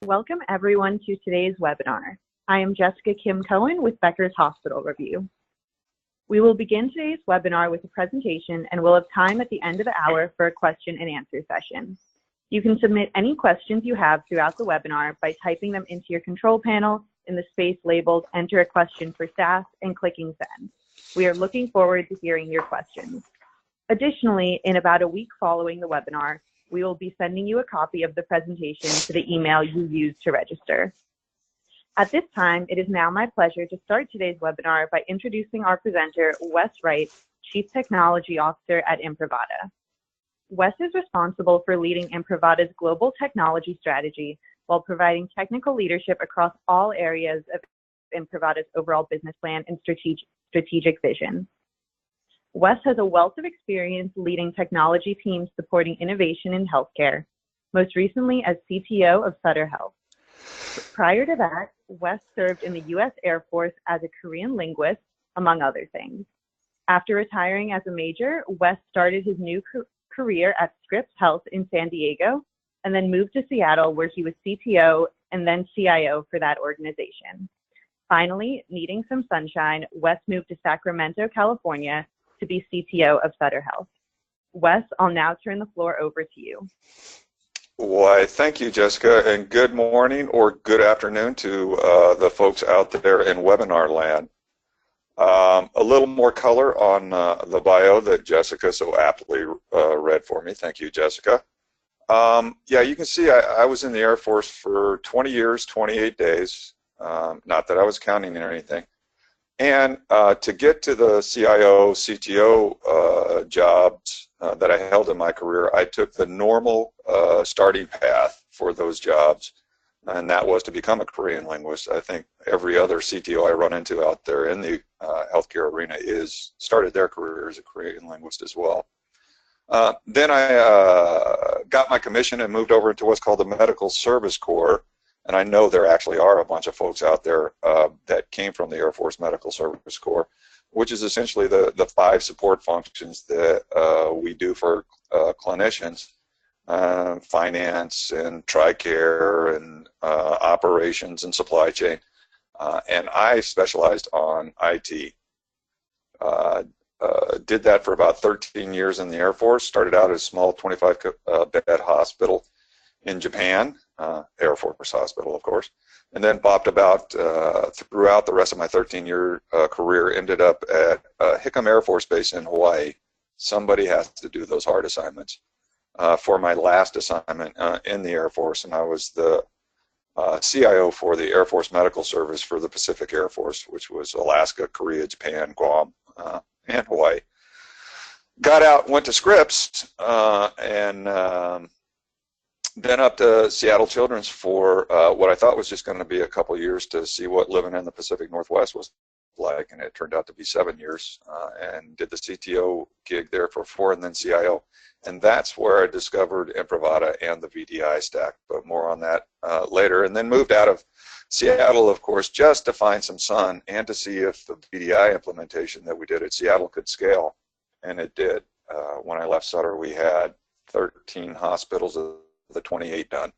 Welcome everyone to today's webinar. I am Jessica Kim Cohen with Becker's Hospital Review. We will begin today's webinar with a presentation and we'll have time at the end of the hour for a question and answer session. You can submit any questions you have throughout the webinar by typing them into your control panel in the space labeled Enter a Question for Staff and clicking Send. We are looking forward to hearing your questions. Additionally, in about a week following the webinar, we will be sending you a copy of the presentation to the email you used to register. At this time, it is now my pleasure to start today's webinar by introducing our presenter, Wes Wright, Chief Technology Officer at Imprivata. Wes is responsible for leading Imprivata's global technology strategy while providing technical leadership across all areas of Imprivata's overall business plan and strategic vision. Wes has a wealth of experience leading technology teams supporting innovation in healthcare, most recently as CTO of Sutter Health. Prior to that, Wes served in the U.S. Air Force as a Korean linguist, among other things. After retiring as a major, Wes started his new career at Scripps Health in San Diego, and then moved to Seattle where he was CTO and then CIO for that organization. Finally, needing some sunshine, Wes moved to Sacramento, California, to be CTO of Sutter Health. Wes, I'll now turn the floor over to you. Why, thank you, Jessica, and good morning or good afternoon to the folks out there in webinar land. A little more color on the bio that Jessica so aptly read for me. Thank you, Jessica. Yeah, you can see I was in the Air Force for 20 years, 28 days. Not that I was counting or anything. And to get to the CIO, CTO jobs that I held in my career, I took the normal starting path for those jobs, and that was to become a Korean linguist. I think every other CTO I run into out there in the healthcare arena started their career as a Korean linguist as well. Then I got my commission and moved over into what's called the Medical Service Corps. And I know there actually are a bunch of folks out there that came from the Air Force Medical Service Corps, which is essentially the 5 support functions that we do for clinicians, finance and TRICARE and operations and supply chain. And I specialized on IT. Did that for about 13 years in the Air Force, started out as a small 25-bed hospital in Japan, Air Force Hospital, of course, and then bopped about throughout the rest of my 13-year career, ended up at Hickam Air Force Base in Hawaii. Somebody has to do those hard assignments. For my last assignment in the Air Force, and I was the CIO for the Air Force Medical Service for the Pacific Air Force, which was Alaska, Korea, Japan, Guam, and Hawaii. Got out, went to Scripps, and then up to Seattle Children's for what I thought was just going to be a couple years to see what living in the Pacific Northwest was like, and it turned out to be 7 years, and did the CTO gig there for 4 and then CIO. And that's where I discovered Imprivata and the VDI stack, but more on that later. And then moved out of Seattle, of course, just to find some sun and to see if the VDI implementation that we did at Seattle could scale, and it did. When I left Sutter, we had 13 hospitals, the 28 done.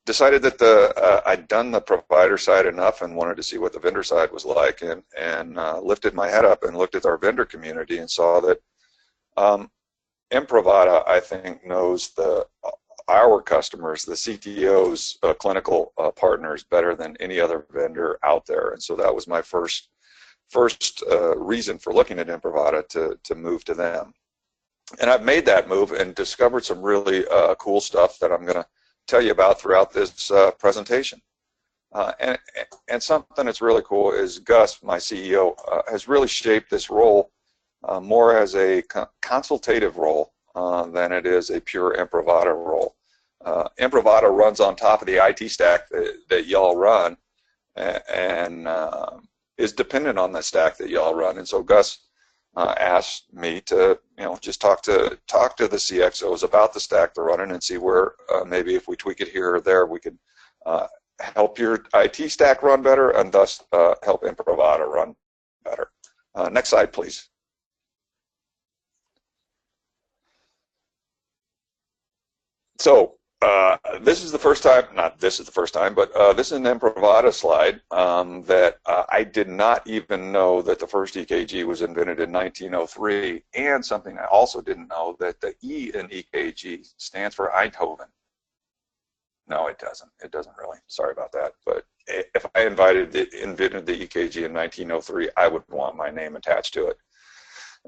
Decided that I'd done the provider side enough and wanted to see what the vendor side was like, and lifted my head up and looked at our vendor community and saw that Imprivata, I think, knows our customers, the CTO's clinical partners, better than any other vendor out there. And so that was my first reason for looking at Imprivata to move to them. And I've made that move and discovered some really cool stuff that I'm going to tell you about throughout this presentation. And something that's really cool is Gus, my CEO, has really shaped this role more as a consultative role than it is a pure Imprivata role. Imprivata runs on top of the IT stack that y'all run, and is dependent on the stack that y'all run. And so Gus asked me to, just talk to the CXOs about the stack they're running and see where maybe if we tweak it here or there, we could help your IT stack run better and thus help Imprivata run better. Next slide, please. So This is the first time, not this is the first time, but this is an Imprivata slide that I did not even know that the first EKG was invented in 1903, and something I also didn't know, that the E in EKG stands for Eindhoven. No, it doesn't. It doesn't really. Sorry about that. But if I invented the EKG in 1903, I would want my name attached to it.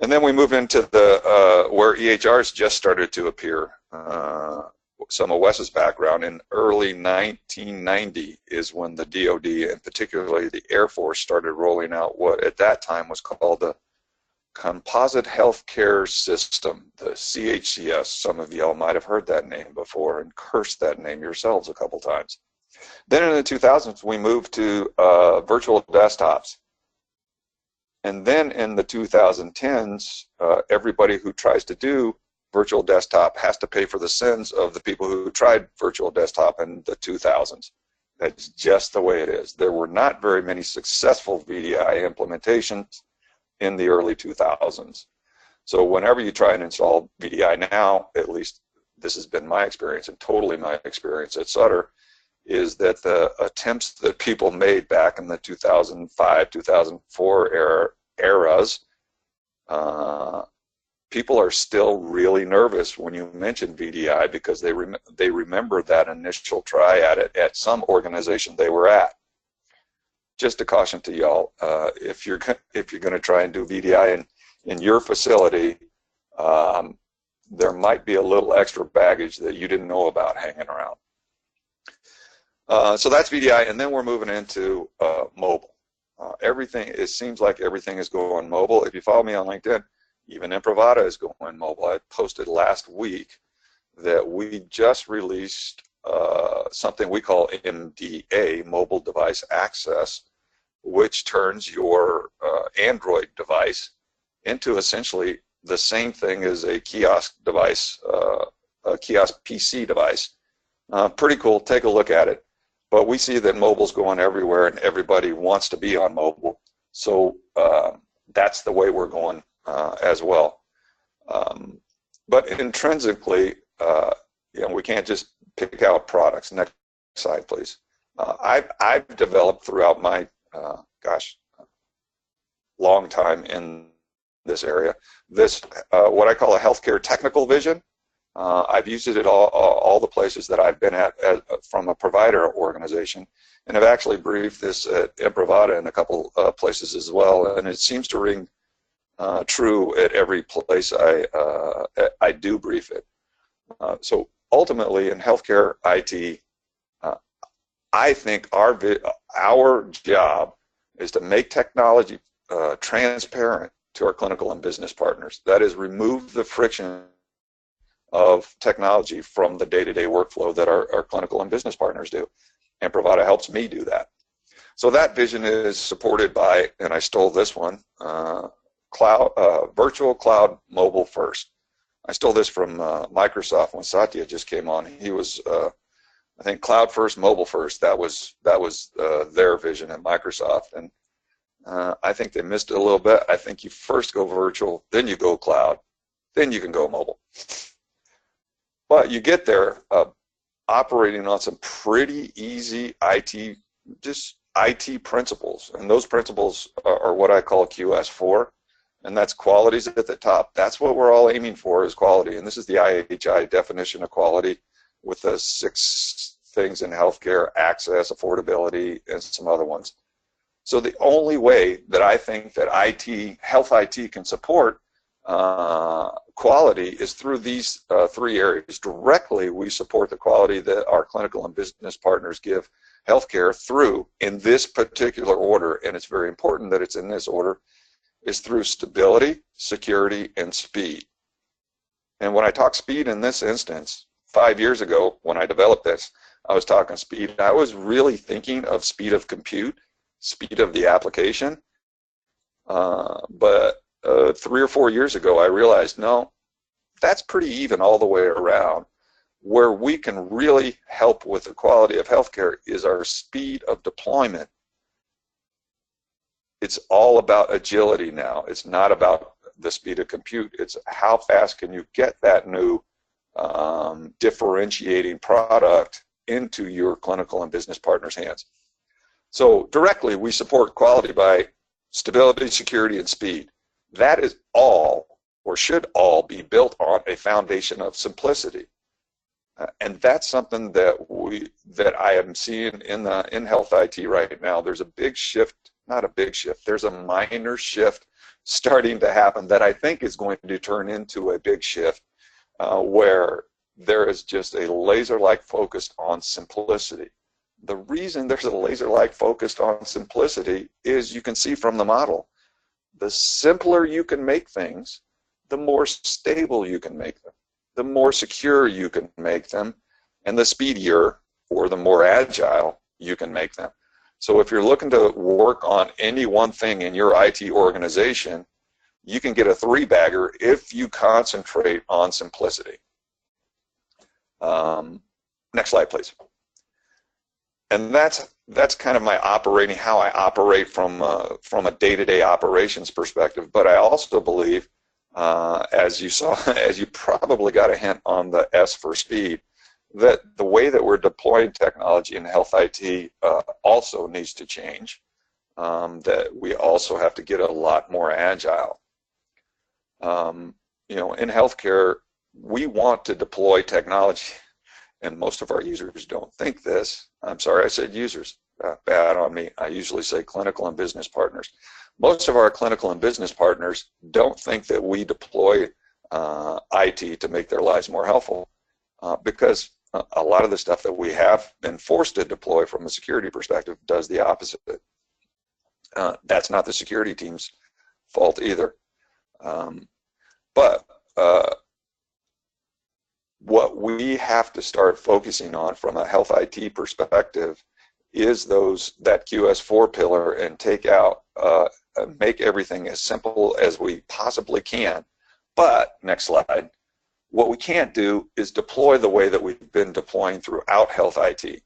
And then we move into the where EHRs just started to appear. Some of Wes's background in early 1990 is when the DoD and particularly the Air Force started rolling out what at that time was called the Composite Healthcare System, the CHCS. Some of y'all might have heard that name before and cursed that name yourselves a couple times. Then in the 2000s, we moved to virtual desktops. And then in the 2010s, everybody who tries to do virtual desktop has to pay for the sins of the people who tried virtual desktop in the 2000s. That's just the way it is. There were not very many successful VDI implementations in the early 2000s. So whenever you try and install VDI now, at least this has been my experience and totally my experience at Sutter, is that the attempts that people made back in the 2005, 2004 eras, people are still really nervous when you mention VDI because they remember that initial try at it at some organization they were at. Just a caution to y'all, if you're going to try and do VDI in your facility, there might be a little extra baggage that you didn't know about hanging around. So that's VDI, and then we're moving into mobile. Everything, it seems like everything is going mobile. If you follow me on LinkedIn, even Imprivata is going mobile. I posted last week that we just released something we call MDA, Mobile Device Access, which turns your Android device into essentially the same thing as a kiosk device, a kiosk PC device. Pretty cool. Take a look at it. But we see that mobile's going everywhere and everybody wants to be on mobile. So that's the way we're going as well. But intrinsically, we can't just pick out products. Next slide, please. I've developed throughout my, long time in this area, this, what I call a healthcare technical vision. I've used it at all the places that I've been at from a provider organization, and I've actually briefed this at Imprivata in a couple places as well, and it seems to ring true at every place I do brief it. So ultimately in healthcare IT, I think our job is to make technology transparent to our clinical and business partners. That is, remove the friction of technology from the day-to-day workflow that our clinical and business partners do. And Imprivata helps me do that. So that vision is supported by, and I stole this one, virtual cloud mobile first. I stole this from Microsoft when Satya just came on. He was, I think, cloud first, mobile first. That was their vision at Microsoft, and I think they missed it a little bit. I think you first go virtual, then you go cloud, then you can go mobile. But you get there operating on some pretty easy IT principles, and those principles are what I call QS4, and that's quality's at the top. That's what we're all aiming for, is quality, and this is the IHI definition of quality with the 6 things in healthcare: access, affordability, and some other ones. So the only way that I think that health IT can support quality is through these 3 areas. Directly, we support the quality that our clinical and business partners give healthcare through, in this particular order, and it's very important that it's in this order, is through stability, security, and speed. And when I talk speed in this instance, 5 years ago when I developed this, I was talking speed. I was really thinking of speed of compute, speed of the application, but 3 or 4 years ago I realized, no, that's pretty even all the way around. Where we can really help with the quality of healthcare is our speed of deployment. It's all about agility now. It's not about the speed of compute. It's how fast can you get that new differentiating product into your clinical and business partners' hands. So directly, we support quality by stability, security, and speed. That is all, or should all, be built on a foundation of simplicity. And that's something that I am seeing in health IT right now. There's a big shift, not a big shift, there's a minor shift starting to happen that I think is going to turn into a big shift, where there is just a laser-like focus on simplicity. The reason there's a laser-like focus on simplicity is you can see from the model. The simpler you can make things, the more stable you can make them, the more secure you can make them, and the speedier or the more agile you can make them. So if you're looking to work on any one thing in your IT organization, you can get a three-bagger if you concentrate on simplicity. Next slide, please. And that's kind of my operating, how I operate from a day-to-day operations perspective. But I also believe, as you saw, as you probably got a hint on the S for speed, that the way that we're deploying technology in health IT also needs to change. That we also have to get a lot more agile. You know, in healthcare, we want to deploy technology, and most of our users don't think this. I'm sorry, I said users. Bad on me. I usually say clinical and business partners. Most of our clinical and business partners don't think that we deploy IT to make their lives more helpful, because a lot of the stuff that we have been forced to deploy from a security perspective does the opposite. That's not the security team's fault either. But what we have to start focusing on from a health IT perspective is that QS4 pillar, and take out, make everything as simple as we possibly can. But, next slide, what we can't do is deploy the way that we've been deploying throughout health IT.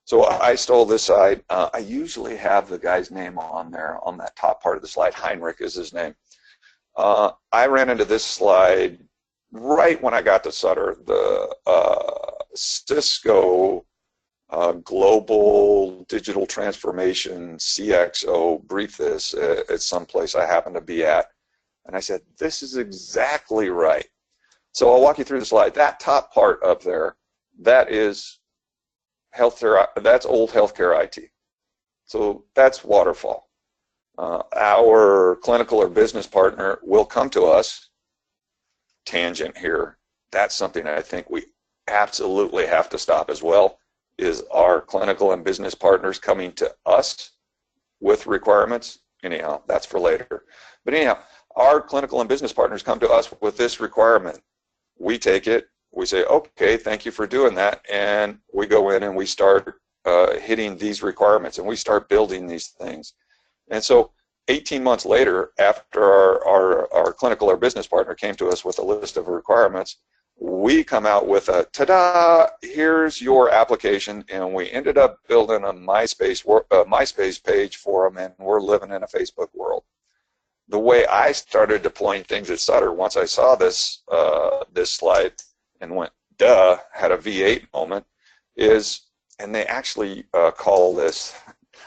So I stole this slide. I usually have the guy's name on there, on that top part of the slide. Heinrich is his name. I ran into this slide right when I got to Sutter. The Cisco Global Digital Transformation CXO briefed this at some place I happened to be at. And I said, this is exactly right. So I'll walk you through the slide. That top part up there, that is healthcare, that's old healthcare IT. So that's waterfall. Our clinical or business partner will come to us, tangent here. That's something I think we absolutely have to stop as well, is our clinical and business partners coming to us with requirements. Anyhow, that's for later. But anyhow, our clinical and business partners come to us with this requirement. We take it, we say, okay, thank you for doing that, and we go in and we start hitting these requirements, and we start building these things. And so 18 months later, after our clinical or business partner came to us with a list of requirements, we come out with a, ta-da, here's your application, and we ended up building a MySpace page for them, and we're living in a Facebook world. The way I started deploying things at Sutter, once I saw this this slide and went, duh, had a V8 moment, is, and they actually call this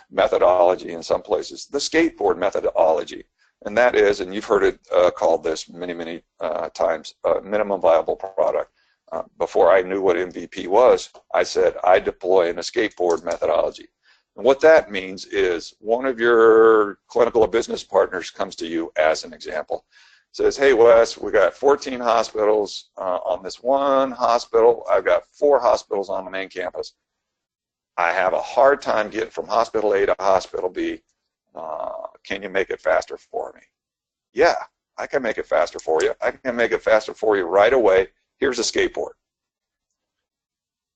methodology in some places, the skateboard methodology. And that is, and you've heard it called this many times, minimum viable product. Before I knew what MVP was, I said, I deploy in a skateboard methodology. And what that means is one of your clinical or business partners comes to you, as an example, says, hey Wes, we got 14 hospitals on this one hospital. I've got 4 hospitals on the main campus. I have a hard time getting from hospital A to hospital B. Can you make it faster for me? Yeah, I can make it faster for you. I can make it faster for you right away. Here's a skateboard.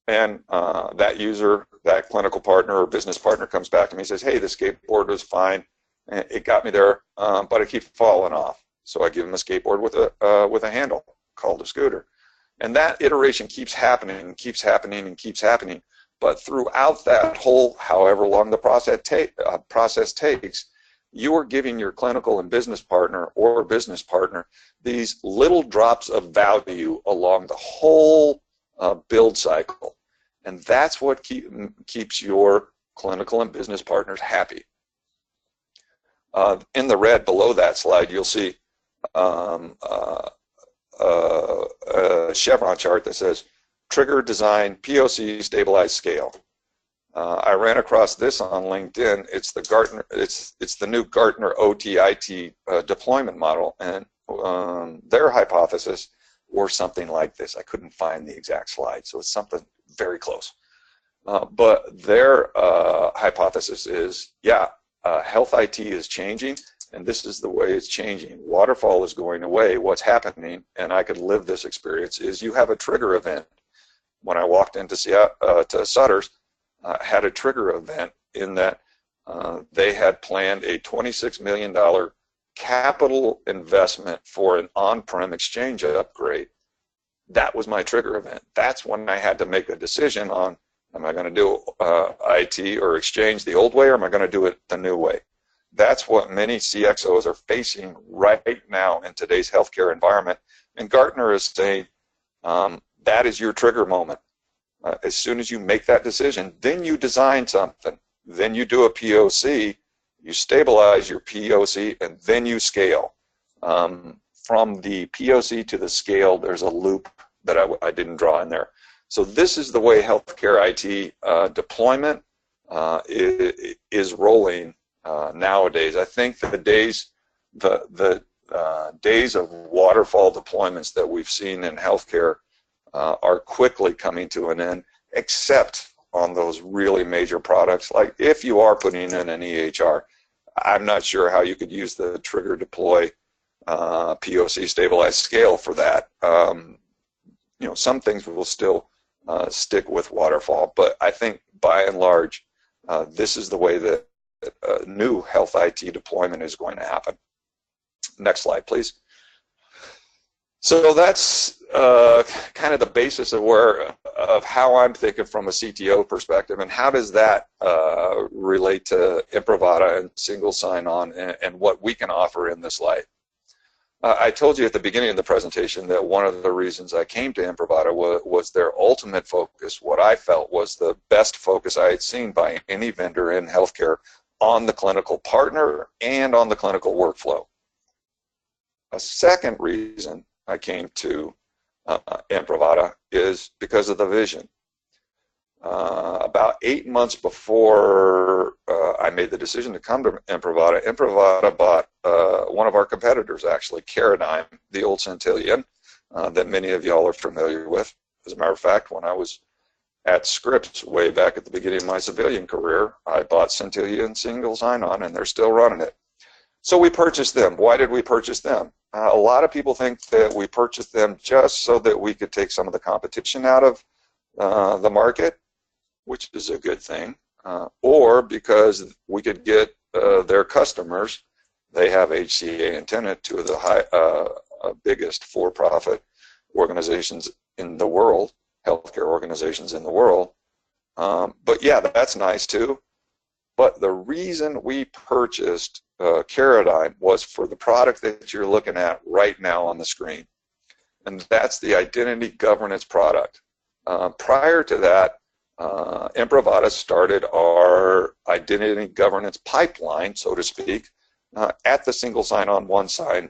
And that user, that clinical partner or business partner comes back to me and says, hey, the skateboard was fine. It got me there, but I keep falling off. So I give them a skateboard with a handle called a scooter. And that iteration keeps happening and keeps happening and keeps happening. But throughout that whole, however long the process takes, you are giving your clinical and business partner or business partner these little drops of value along the whole build cycle. And that's what keeps your clinical and business partners happy. In the red below that slide, you'll see a chevron chart that says trigger, design, POC, stabilize, scale. I ran across this on LinkedIn. It's the Gartner. It's the new Gartner OTIT deployment model, and their hypothesis or something like this. I couldn't find the exact slide, so it's something very close. But their hypothesis is, yeah, health IT is changing, and this is the way it's changing. Waterfall is going away. What's happening, and I could live this experience, is you have a trigger event. When I walked into to Sutter's, had a trigger event in that they had planned a $26 million capital investment for an on-prem exchange upgrade. That was my trigger event. That's when I had to make a decision on, am I going to do IT or exchange the old way, or am I going to do it the new way? That's what many CXOs are facing right now in today's healthcare environment. And Gartner is saying that is your trigger moment. As soon as you make that decision, then you design something. Then you do a POC, you stabilize your POC, and then you scale. From the POC to the scale, there's a loop that I didn't draw in there. So this is the way healthcare IT deployment is rolling nowadays. I think the days of waterfall deployments that we've seen in healthcare are quickly coming to an end, except on those really major products. Like if you are putting in an EHR, I'm not sure how you could use the trigger, deploy, POC, stabilize, scale for that. You know, some things will still stick with waterfall, but I think by and large, this is the way that new health IT deployment is going to happen. Next slide, please. So that's kind of the basis of how I'm thinking from a CTO perspective, and how does that relate to Imprivata and single sign-on and what we can offer in this light. I told you at the beginning of the presentation that one of the reasons I came to Imprivata was their ultimate focus, what I felt was the best focus I had seen by any vendor in healthcare on the clinical partner and on the clinical workflow. A second reason I came to Imprivata is because of the vision. About 8 months before I made the decision to come to Imprivata, Imprivata bought one of our competitors, actually, Caradigm, the old Centillion, that many of y'all are familiar with. As a matter of fact, when I was at Scripps way back at the beginning of my civilian career, I bought Centillion single sign-on, and they're still running it. So we purchased them. Why did we purchase them? A lot of people think that we purchased them just so that we could take some of the competition out of the market, which is a good thing, or because we could get their customers. They have HCA and Tenet, two of the biggest for-profit organizations in the world, healthcare organizations in the world. But yeah, that's nice too. But the reason we purchased Caradigm was for the product that you're looking at right now on the screen, and that's the identity governance product. Prior to that, Imprivata started our identity governance pipeline, so to speak, at the single sign-on, one sign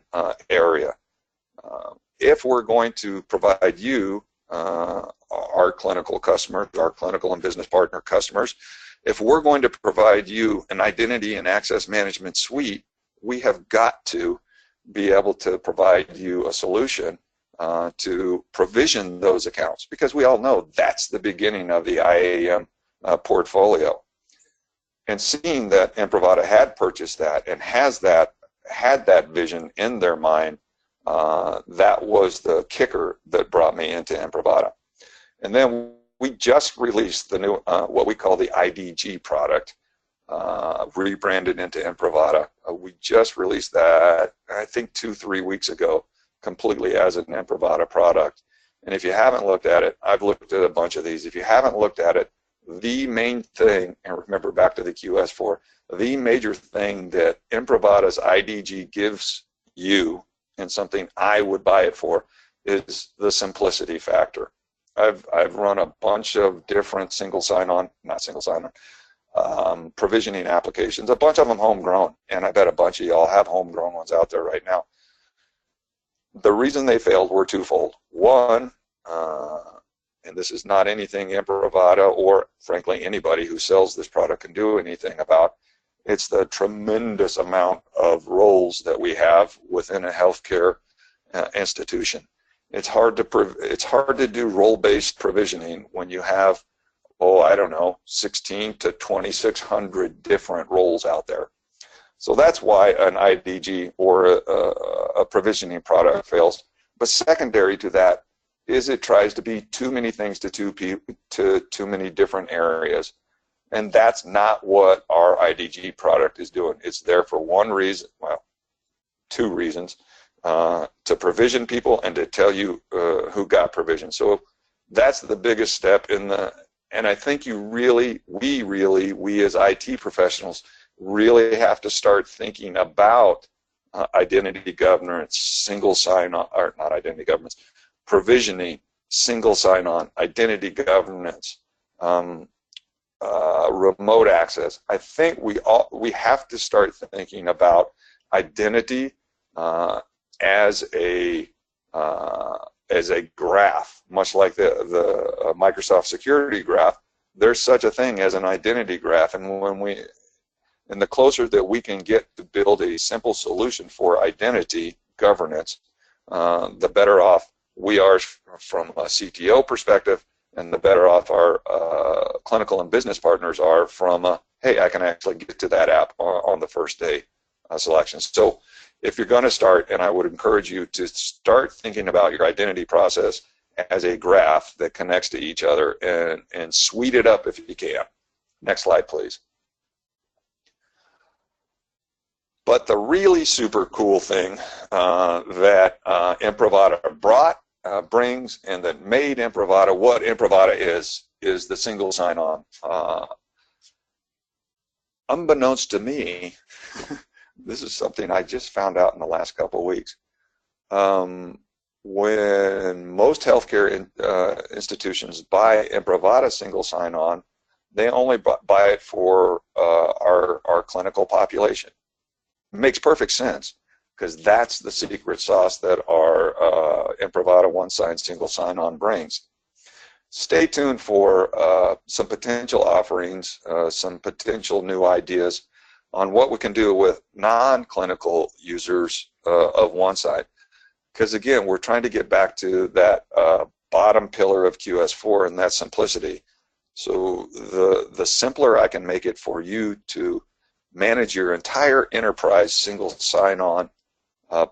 area. If we're going to provide you, our clinical customers, our clinical and business partner customers, if we're going to provide you an identity and access management suite, we have got to be able to provide you a solution to provision those accounts, because we all know that's the beginning of the IAM portfolio. And seeing that Imprivata had purchased that and had that vision in their mind, that was the kicker that brought me into Imprivata. And then we just released the new, what we call the IDG product, rebranded into Imprivata. We just released that, I think 2-3 weeks ago, completely as an Imprivata product. And if you haven't looked at it, I've looked at a bunch of these. If you haven't looked at it, the main thing, and remember back to the QS4, the major thing that Improvada's IDG gives you, and something I would buy it for, is the simplicity factor. I've run a bunch of different provisioning applications, a bunch of them homegrown, and I bet a bunch of y'all have homegrown ones out there right now. The reason they failed were twofold. One, and this is not anything Imprivada or frankly anybody who sells this product can do anything about, it's the tremendous amount of roles that we have within a healthcare institution. It's hard to do role-based provisioning when you have, I don't know, 16 to 2,600 different roles out there. So that's why an IDG or a provisioning product fails. But secondary to that is it tries to be too many things to too many different areas. And that's not what our IDG product is doing. It's there for one reason, well, two reasons, to provision people and to tell you who got provision. So that's the biggest step and I think we as IT professionals really have to start thinking about identity governance, single sign-on, or not identity governance, provisioning, single sign-on, identity governance, remote access. I think we have to start thinking about identity as a graph, much like the Microsoft security graph. There's such a thing as an identity graph, and the closer that we can get to build a simple solution for identity governance, the better off we are from a CTO perspective, and the better off our clinical and business partners are from hey, I can actually get to that app on the first day selection. So if you're going to start, and I would encourage you to start thinking about your identity process as a graph that connects to each other, and suite it up if you can. Next slide, please. But the really super cool thing that Imprivada brings, and that made Imprivada what Imprivada is the single sign-on. Unbeknownst to me, this is something I just found out in the last couple of weeks. When most healthcare institutions buy Imprivada single sign-on, they only buy it for our clinical population. It makes perfect sense, because that's the secret sauce that our Imprivada one-sign single sign-on brings. Stay tuned for some potential offerings, some potential new ideas on what we can do with non-clinical users of OneSide. Because again, we're trying to get back to that bottom pillar of QS4, and that's simplicity. So the simpler I can make it for you to manage your entire enterprise single sign-on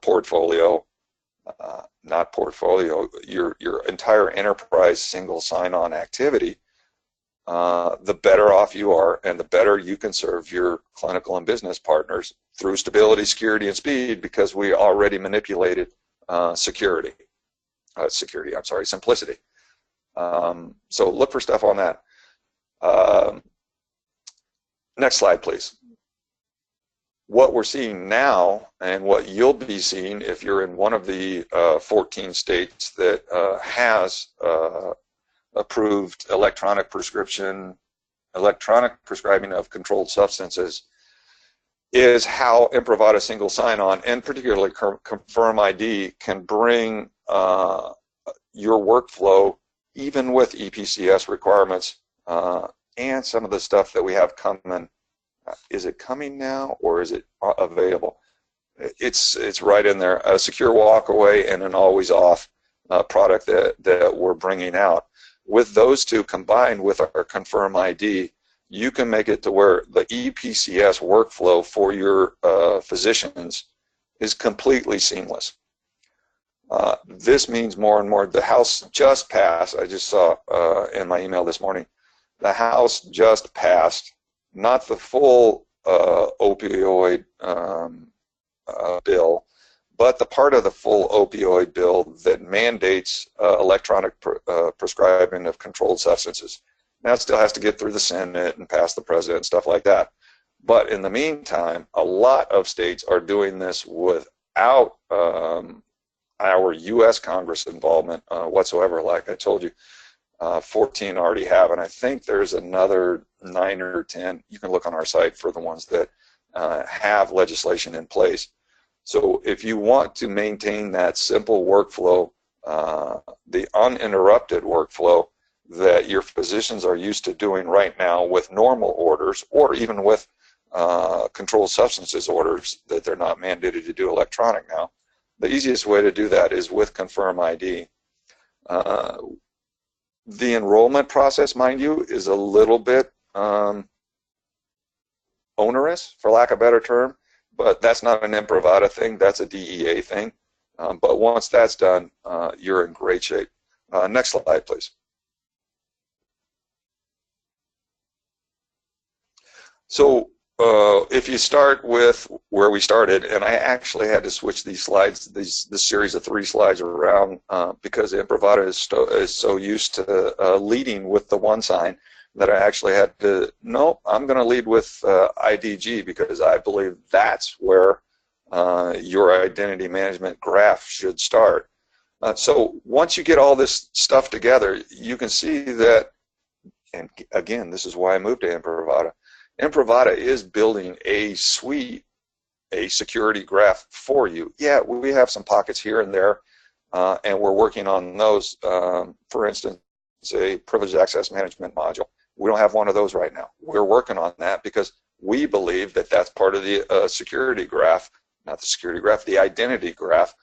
portfolio, not portfolio, your entire enterprise single sign-on activity, the better off you are, and the better you can serve your clinical and business partners through stability, security, and speed, because we already manipulated simplicity. So look for stuff on that. Next slide, please. What we're seeing now, and what you'll be seeing if you're in one of the 14 states that has approved electronic prescribing of controlled substances, is how Imprivada single sign-on, and particularly Confirm ID, can bring your workflow, even with EPCS requirements, and some of the stuff that we have coming. Is it coming now, or is it available? It's right in there. A secure walkaway and an always-off product that we're bringing out. With those two combined with our Confirm ID, you can make it to where the EPCS workflow for your physicians is completely seamless. This means more and more. The House just passed, I just saw in my email this morning, the House just passed, not the full opioid bill, but the part of the full opioid bill that mandates electronic prescribing of controlled substances. Now it still has to get through the Senate and pass the president and stuff like that. But in the meantime, a lot of states are doing this without our U.S. Congress involvement whatsoever. Like I told you, 14 already have, and I think there's another 9 or 10. You can look on our site for the ones that have legislation in place. So if you want to maintain that simple workflow, the uninterrupted workflow that your physicians are used to doing right now with normal orders, or even with controlled substances orders that they're not mandated to do electronic now, the easiest way to do that is with Confirm ID. The enrollment process, mind you, is a little bit onerous, for lack of a better term, but that's not an Imprivata thing, that's a DEA thing. But once that's done, you're in great shape. Next slide, please. So if you start with where we started, and I actually had to switch these slides, this series of 3 slides around because Imprivata is so used to leading with the one sign that I actually had to, no, I'm going to lead with IDG because I believe that's where your identity management graph should start. So once you get all this stuff together, you can see that, and again, this is why I moved to Imprivata. Imprivata is building a suite, a security graph for you. Yeah, we have some pockets here and there, and we're working on those. For instance, a privileged access management module. We don't have one of those right now. We're working on that because we believe that that's part of the security graph, not the security graph, the identity graph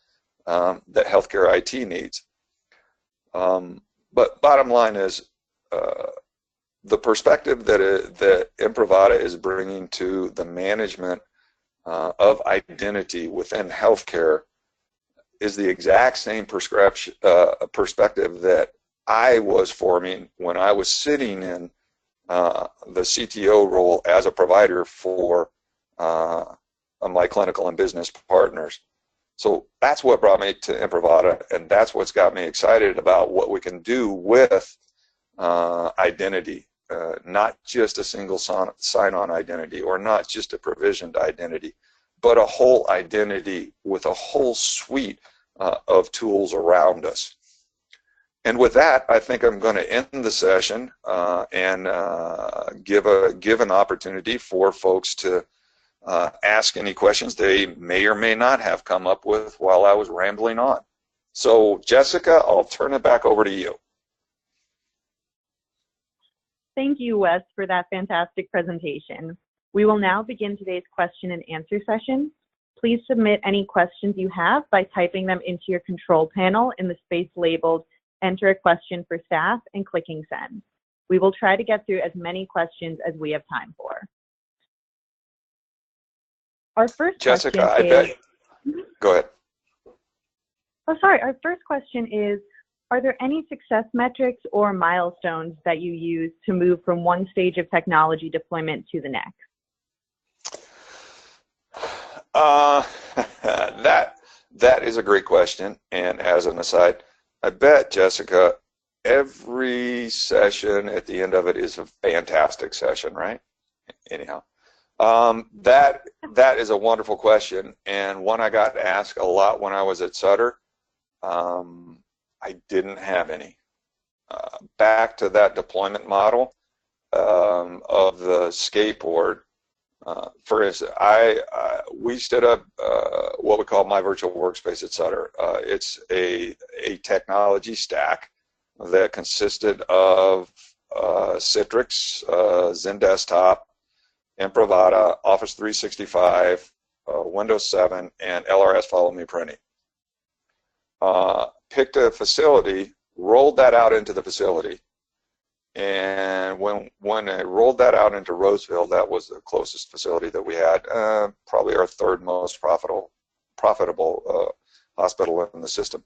that healthcare IT needs. But bottom line is, the perspective that Imprivata is bringing to the management of identity within healthcare is the exact same perspective that I was forming when I was sitting in the CTO role as a provider for my clinical and business partners. So that's what brought me to Imprivata, and that's what's got me excited about what we can do with identity. Not just a single sign-on identity or not just a provisioned identity, but a whole identity with a whole suite of tools around us. And with that, I think I'm going to end the session and give an opportunity for folks to ask any questions they may or may not have come up with while I was rambling on. So Jessica, I'll turn it back over to you. Thank you, Wes, for that fantastic presentation. We will now begin today's question and answer session. Please submit any questions you have by typing them into your control panel in the space labeled Enter a Question for Staff and clicking Send. We will try to get through as many questions as we have time for. Our first Jessica, question go ahead. Oh, sorry. Our first question is, are there any success metrics or milestones that you use to move from one stage of technology deployment to the next? That is a great question. And as an aside, I bet, Jessica, every session at the end of it is a fantastic session, right? Anyhow, that is a wonderful question, and one I got asked a lot when I was at Sutter. I didn't have any. Back to that deployment model of the skateboard. For instance, we stood up what we call my virtual workspace at Sutter. It's a technology stack that consisted of Citrix, Zen Imprivata, Office 365, Windows 7, and LRS Follow Me Printing. Picked a facility, rolled that out into the facility, and when I rolled that out into Roseville, that was the closest facility that we had, probably our third most profitable hospital in the system.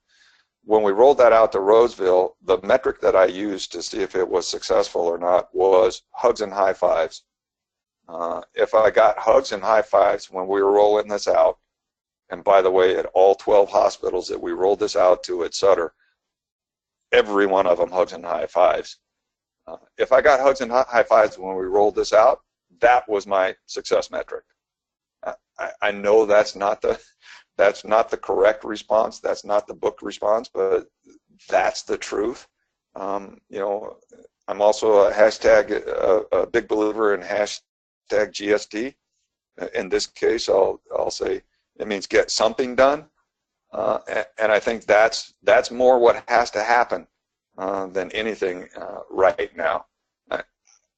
When we rolled that out to Roseville, the metric that I used to see if it was successful or not was hugs and high fives. If I got hugs and high fives when we were rolling this out, and by the way, at all 12 hospitals that we rolled this out to at Sutter, every one of them hugs and high fives. If I got hugs and high fives when we rolled this out, that was my success metric. I know that's not the correct response. That's not the book response, but that's the truth. You know, I'm also a big believer in hashtag GST. In this case, I'll say it means get something done, and I think that's more what has to happen than anything right now.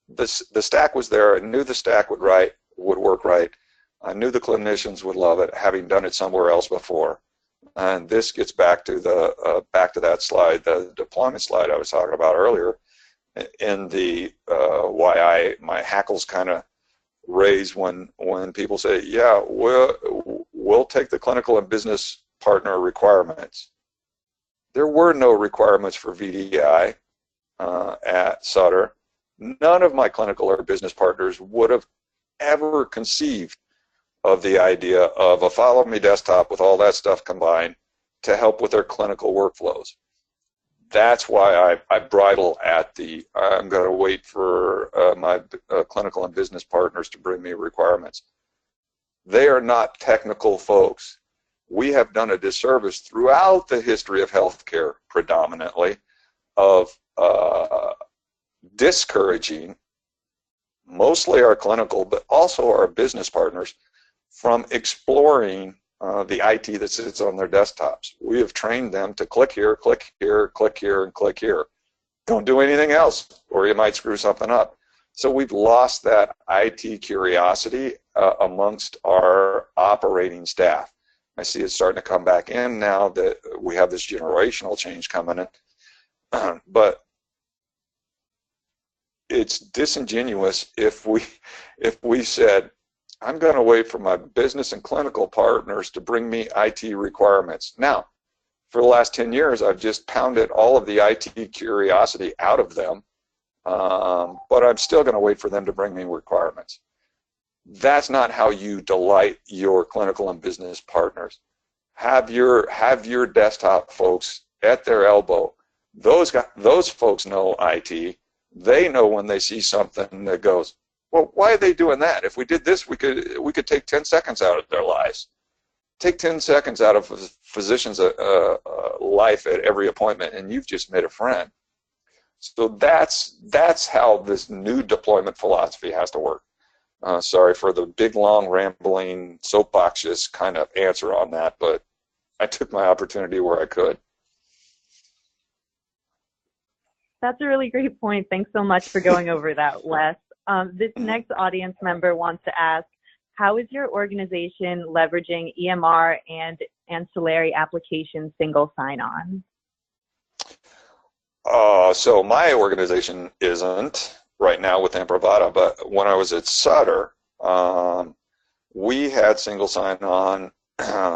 The stack was there. I knew the stack would work right. I knew the clinicians would love it, having done it somewhere else before. And this gets back to that slide, the deployment slide I was talking about earlier, in the why my hackles kind of raise when people say, yeah, we'll take the clinical and business partner requirements. There were no requirements for VDI at Sutter. None of my clinical or business partners would have ever conceived of the idea of a follow me desktop with all that stuff combined to help with their clinical workflows. That's why I bridle at I'm going to wait for my clinical and business partners to bring me requirements. They are not technical folks. We have done a disservice throughout the history of healthcare, predominantly, of discouraging mostly our clinical, but also our business partners from exploring the IT that sits on their desktops. We have trained them to click here, click here, click here, and click here. Don't do anything else, or you might screw something up. So we've lost that IT curiosity amongst our operating staff. I see it starting to come back in now that we have this generational change coming in. But it's disingenuous if we said, I'm going to wait for my business and clinical partners to bring me IT requirements. Now, for the last 10 years, I've just pounded all of the IT curiosity out of them, but I'm still going to wait for them to bring me requirements. That's not how you delight your clinical and business partners. Have your desktop folks at their elbow. Those folks know IT. They know when they see something that goes, well, why are they doing that? If we did this, we could take 10 seconds out of their lives. Take 10 seconds out of a physician's life at every appointment, and you've just made a friend. So that's how this new deployment philosophy has to work. Sorry for the big, long, rambling, soapboxes kind of answer on that, but I took my opportunity where I could. That's a really great point. Thanks so much for going over that, Wes. This next audience member wants to ask, how is your organization leveraging EMR and ancillary application single sign-on? So my organization isn't right now with Imprivata, but when I was at Sutter, we had single sign-on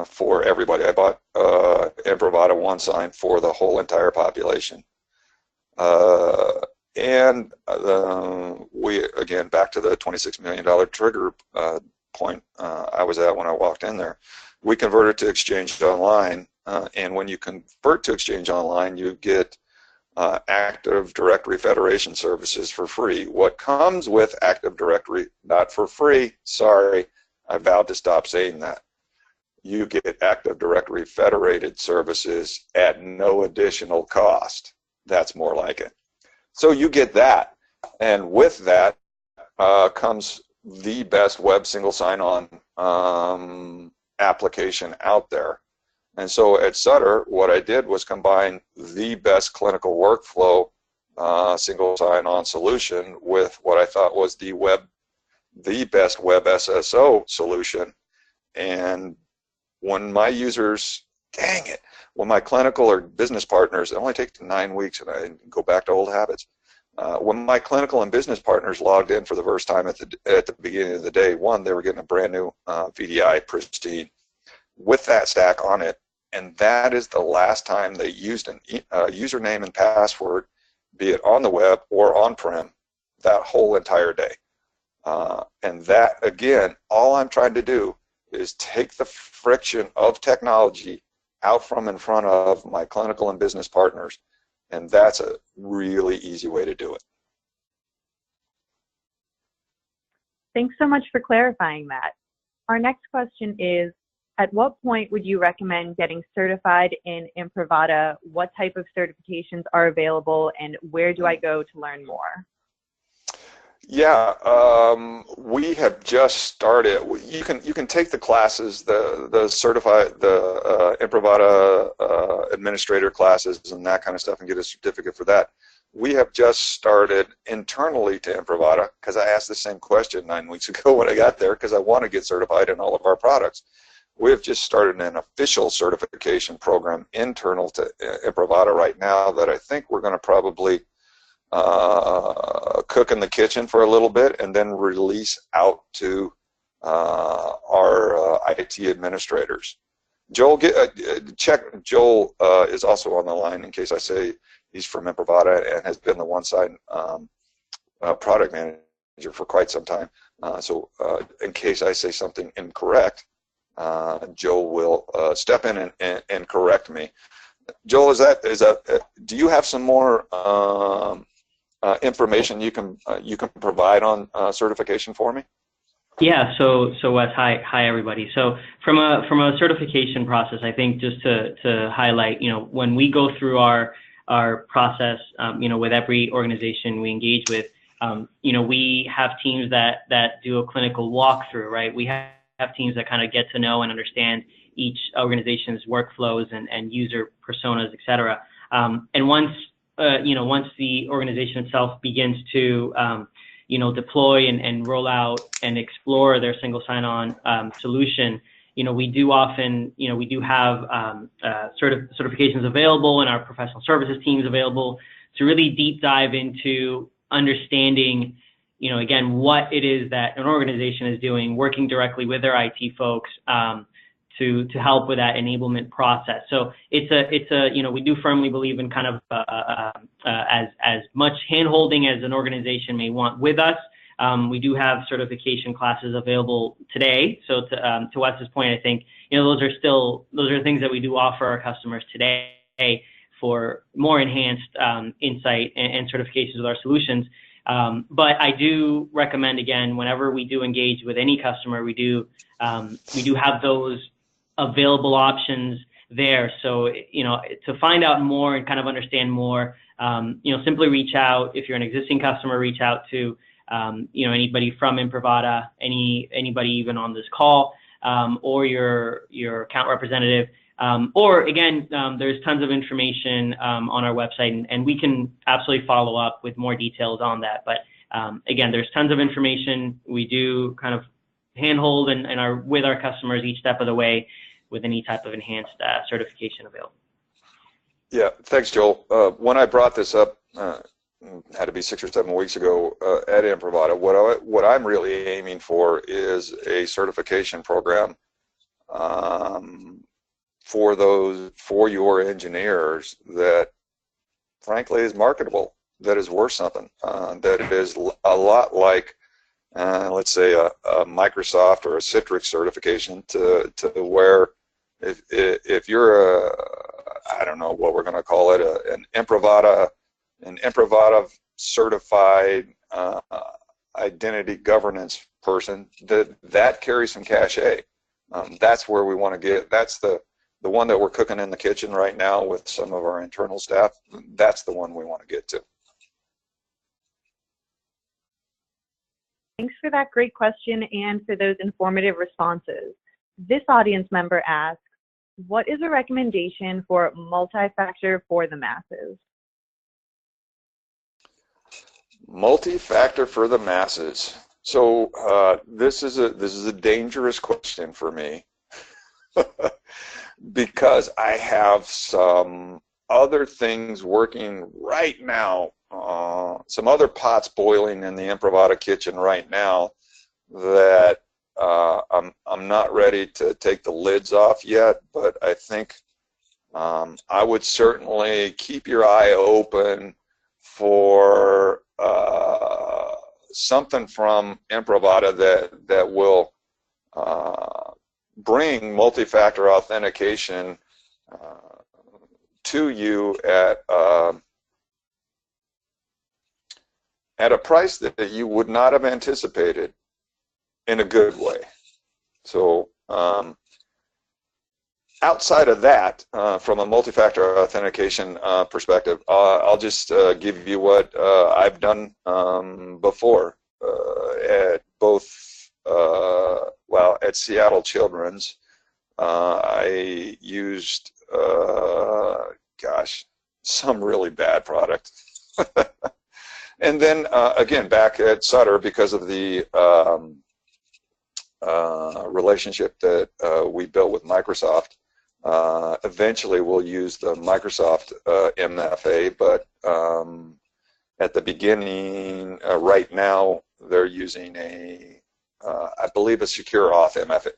for everybody. I bought Imprivata One Sign for the whole entire population. And we, again, back to the $26 million trigger point I was at when I walked in there, we converted to Exchange Online, and when you convert to Exchange Online, you get Active Directory Federation services for free. What comes with Active Directory, not for free, sorry, I vowed to stop saying that. You get Active Directory Federated services at no additional cost. That's more like it. So you get that, and with that comes the best web single sign-on application out there. And so at Sutter, what I did was combine the best clinical workflow single sign-on solution with what I thought was the best web SSO solution. And when my users, dang it, when my clinical or business partners, it only takes 9 weeks and I go back to old habits. When my clinical and business partners logged in for the first time at the beginning of the day, one, they were getting a brand new VDI pristine with that stack on it, and that is the last time they used an username and password, be it on the web or on-prem, that whole entire day. And that, again, all I'm trying to do is take the friction of technology out from in front of my clinical and business partners, and that's a really easy way to do it. Thanks so much for clarifying that. Our next question is, at what point would you recommend getting certified in Imprivata? What type of certifications are available, and where do I go to learn more? Yeah, we have just started. You can take the classes, the Imprivata administrator classes and that kind of stuff, and get a certificate for that. We have just started internally to Imprivata, because I asked the same question 9 weeks ago when I got there, because I want to get certified in all of our products. We have just started an official certification program internal to Imprivata right now that I think we're going to probably cook in the kitchen for a little bit and then release out to our IT administrators. Joel, check. Joel is also on the line in case I say he's from Imprivata and has been the one-side product manager for quite some time. So in case I say something incorrect, Joel will step in and correct me. Joel, do you have some more information you can provide on certification for me? Yeah. So Wes, hi everybody. So from a certification process, I think just to highlight, when we go through our process, with every organization we engage with, we have teams that do a clinical walkthrough, right? We have teams that kind of get to know and understand each organization's workflows and user personas, et cetera. And once the organization itself begins to, deploy and roll out and explore their single sign-on solution, we do have certifications available, and our professional services teams available to really deep dive into understanding, again, what it is that an organization is doing, working directly with their IT folks to help with that enablement process. So we do firmly believe in kind of as much hand-holding as an organization may want with us. We do have certification classes available today. So to Wes's point, I think those are things that we do offer our customers today for more enhanced insight and certifications with our solutions. But I do recommend, again, whenever we do engage with any customer, we do have those available options there. So to find out more and kind of understand more, simply reach out. If you're an existing customer, reach out to anybody from Imprivata, anybody even on this call, or your account representative. Or again, there's tons of information on our website, and we can absolutely follow up with more details on that. But again, there's tons of information. We do kind of handhold and are with our customers each step of the way with any type of enhanced certification available. Yeah, thanks, Joel. When I brought this up, had to be 6 or 7 weeks ago at Imprivata, what I'm really aiming for is a certification program for your engineers that, frankly, is marketable, that is worth something, that is a lot like, let's say, a Microsoft or a Citrix certification, to where if you're I don't know what we're going to call it, an Imprivata certified identity governance person, that carries some cachet. That's where we want to get. That's the one that we're cooking in the kitchen right now with some of our internal staff. That's the one we want to get to. Thanks for that great question and for those informative responses. This audience member asks, what is a recommendation for multi-factor for the masses? Multi-factor for the masses. So this is a dangerous question for me because I have some other things working right now, some other pots boiling in the Imprivata kitchen right now that I'm not ready to take the lids off yet, but I think I would certainly keep your eye open for something from Imprivata that will bring multi-factor authentication to you at a price that you would not have anticipated. in a good way. So outside of that, from a multi-factor authentication perspective, I'll just give you what I've done before at both, well, at Seattle Children's. I used, gosh, some really bad product. And then, again, back at Sutter, because of the relationship that we built with Microsoft, eventually we'll use the Microsoft MFA, but at the beginning, right now, they're using a, I believe, a secure auth MFA.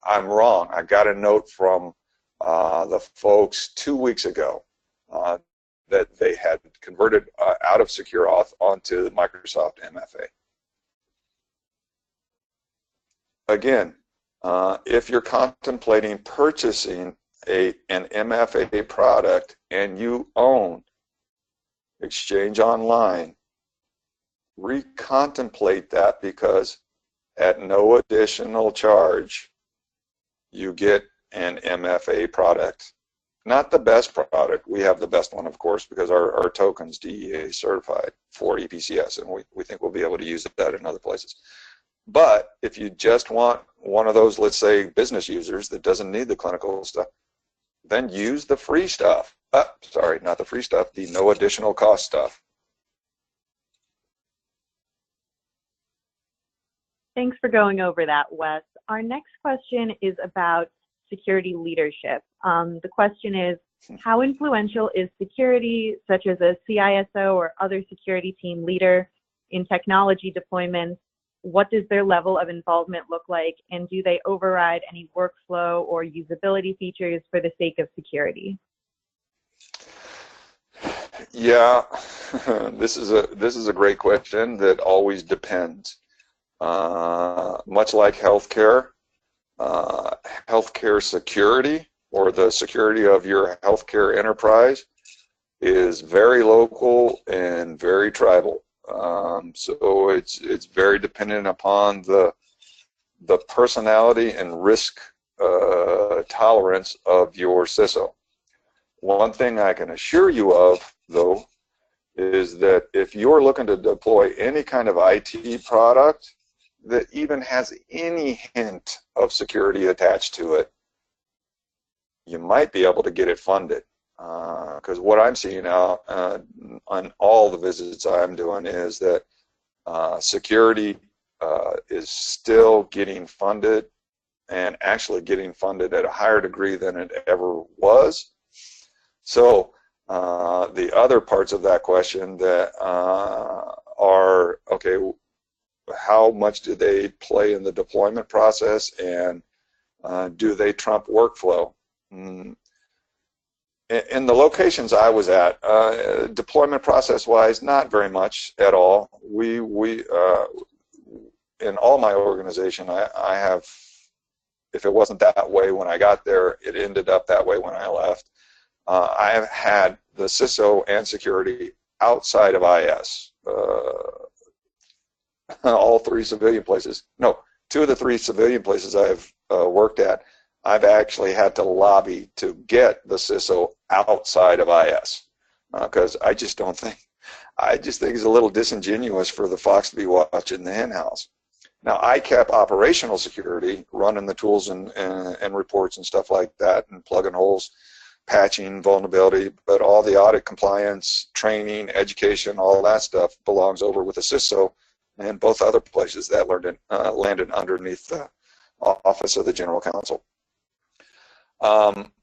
I'm wrong. I got a note from the folks 2 weeks ago that they had converted out of secure auth onto the Microsoft MFA. Again, if you're contemplating purchasing an MFA product and you own Exchange Online, recontemplate that, because at no additional charge you get an MFA product. Not the best product. We have the best one, of course, because our token's DEA certified for EPCS, and we think we'll be able to use that in other places. But if you just want one of those, let's say, business users that doesn't need the clinical stuff, then use the free stuff. Sorry, not the free stuff, the no additional cost stuff. Thanks for going over that, Wes. Our next question is about security leadership. The question is, how influential is security, such as a CISO or other security team leader, in technology deployments? What does their level of involvement look like, and do they override any workflow or usability features for the sake of security? Yeah, this is a great question that always depends. Much like healthcare, healthcare security, or the security of your healthcare enterprise, is very local and very tribal. So it's very dependent upon the personality and risk tolerance of your CISO. One thing I can assure you of, though, is that if you're looking to deploy any kind of IT product that even has any hint of security attached to it, you might be able to get it funded. Because what I'm seeing out on all the visits I'm doing is that security is still getting funded, and actually getting funded at a higher degree than it ever was. So the other parts of that question that are, okay, how much do they play in the deployment process, and do they trump workflow? In the locations I was at, deployment process-wise, not very much at all. We in all my organization, I have, if it wasn't that way when I got there, it ended up that way when I left. I have had the CISO and security outside of IS. All three civilian places, no, 2 of the 3 civilian places I've worked at, I've actually had to lobby to get the CISO outside of IS, because I just think it's a little disingenuous for the fox to be watching the hen house. Now, I kept operational security, running the tools and reports and stuff like that, and plugging holes, patching, vulnerability, but all the audit, compliance, training, education, all that stuff belongs over with the CISO, and both other places that landed underneath the Office of the General Counsel.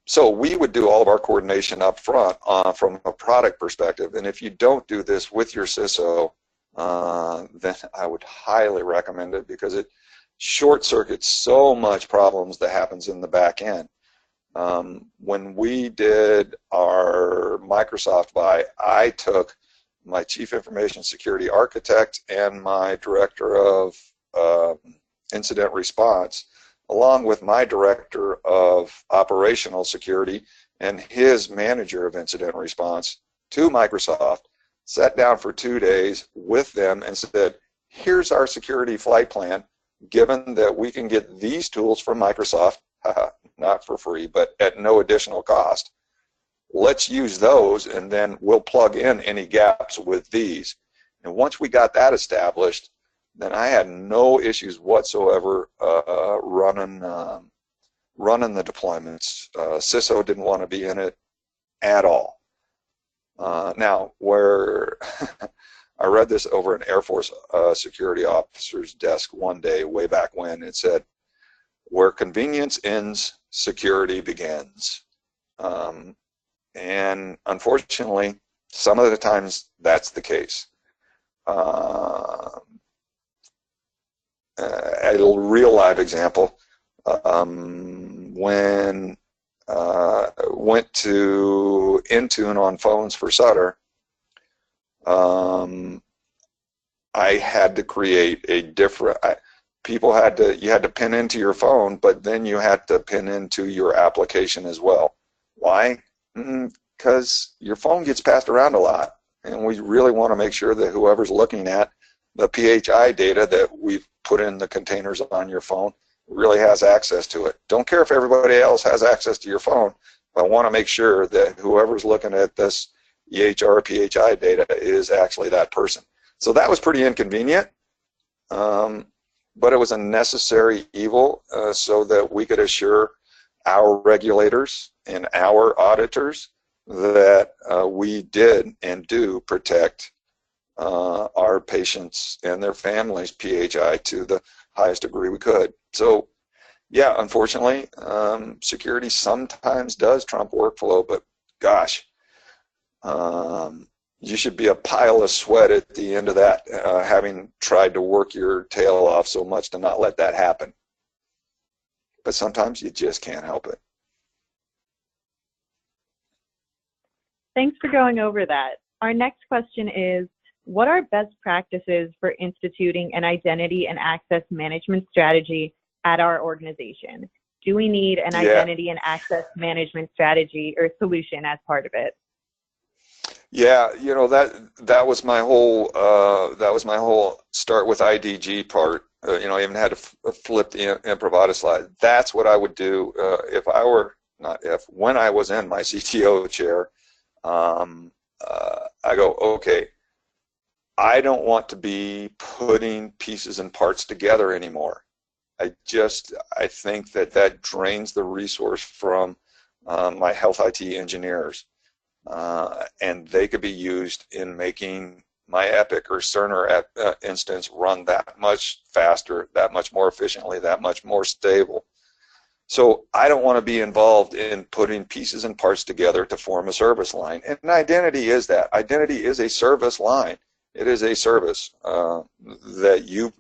So we would do all of our coordination up front from a product perspective, and if you don't do this with your CISO, then I would highly recommend it, because it short circuits so much problems that happens in the back end. When we did our Microsoft buy, I took my Chief Information Security Architect and my Director of Incident Response, along with my Director of Operational Security and his Manager of Incident Response, to Microsoft, sat down for 2 days with them and said, here's our security flight plan. given that we can get these tools from Microsoft, not for free, but at no additional cost, let's use those, and then we'll plug in any gaps with these. And once we got that established, then I had no issues whatsoever running the deployments. CISO didn't want to be in it at all. Now, where I read this over an Air Force security officer's desk one day, way back when, it said, "Where convenience ends, security begins." And unfortunately, some of the times that's the case. A real live example, when went to Intune on phones for Sutter, I had to create a different, you had to pin into your phone, but then you had to pin into your application as well. Why? Because your phone gets passed around a lot, and we really want to make sure that whoever's looking at the PHI data that we've put in the containers on your phone really has access to it. Don't care if everybody else has access to your phone, but I want to make sure that whoever's looking at this EHR PHI data is actually that person. So that was pretty inconvenient, but it was a necessary evil so that we could assure our regulators and our auditors that we did and do protect our patients and their families' PHI to the highest degree we could. So yeah, unfortunately, security sometimes does trump workflow, but gosh, you should be a pile of sweat at the end of that, having tried to work your tail off so much to not let that happen. But sometimes you just can't help it. Thanks for going over that. Our next question is, what are best practices for instituting an identity and access management strategy at our organization? Do we need an identity and access management strategy or solution as part of it? Yeah, you know, that was my whole start with IDG part. You know, I even had to flip the Imprivata slide. That's what I would do when I was in my CTO chair. I go, okay, I don't want to be putting pieces and parts together anymore. I think that drains the resource from my health IT engineers. And they could be used in making my Epic or Cerner instance run that much faster, that much more efficiently, that much more stable. So I don't want to be involved in putting pieces and parts together to form a service line. And identity is that. Identity is a service line. It is a service that you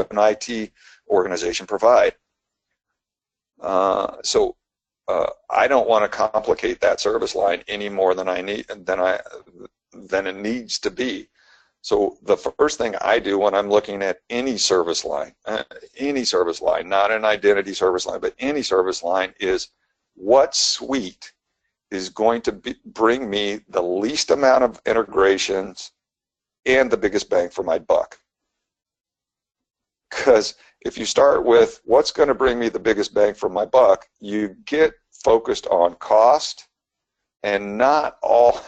an IT organization provide. So I don't want to complicate that service line any more than it needs to be. So the first thing I do when I'm looking at any service line, not an identity service line, but any service line, is what suite is going to bring me the least amount of integrations and the biggest bang for my buck. Because if you start with what's going to bring me the biggest bang for my buck, you get focused on cost and not all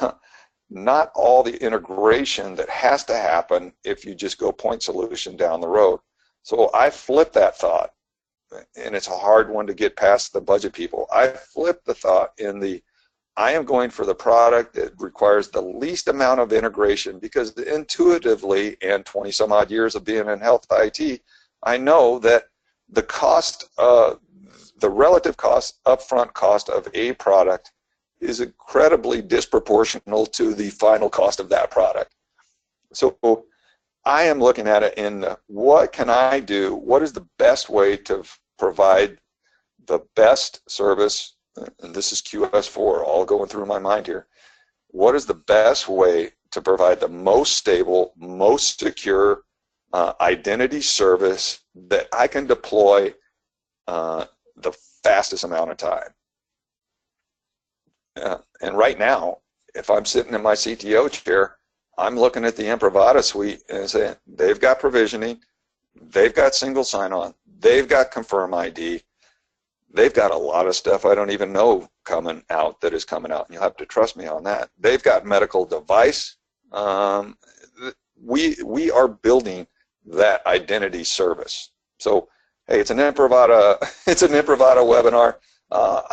the integration that has to happen if you just go point solution down the road. So I flip that thought, and it's a hard one to get past the budget people. I flip the thought I am going for the product that requires the least amount of integration, because intuitively, and 20 some odd years of being in health IT, I know that the cost, the relative cost, upfront cost of a product is incredibly disproportional to the final cost of that product. So I am looking at it in what can I do? What is the best way to provide the best service? And this is QS4 all going through my mind here. What is the best way to provide the most stable, most secure identity service that I can deploy the fastest amount of time? And right now, if I'm sitting in my CTO chair, I'm looking at the Imprivata suite and saying, they've got provisioning, they've got single sign-on, They've got Confirm ID. They've got a lot of stuff I don't even know coming out that is coming out, and you'll have to trust me on that. They've got medical device. We are building that identity service. So, hey, it's an Imprivata webinar.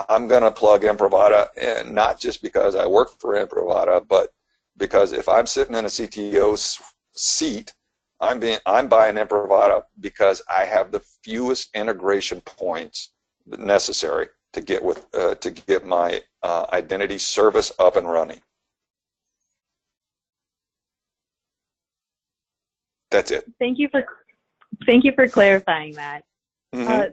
I'm going to plug Imprivata, and not just because I work for Imprivata, but because if I'm sitting in a CTO's seat, I'm buying Imprivata because I have the fewest integration points necessary to get my identity service up and running. That's it. Thank you for clarifying that. Mm-hmm.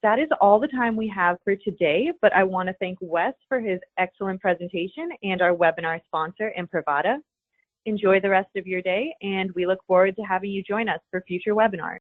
That is all the time we have for today, but I want to thank Wes for his excellent presentation and our webinar sponsor, Imprivata. Enjoy the rest of your day, and we look forward to having you join us for future webinars.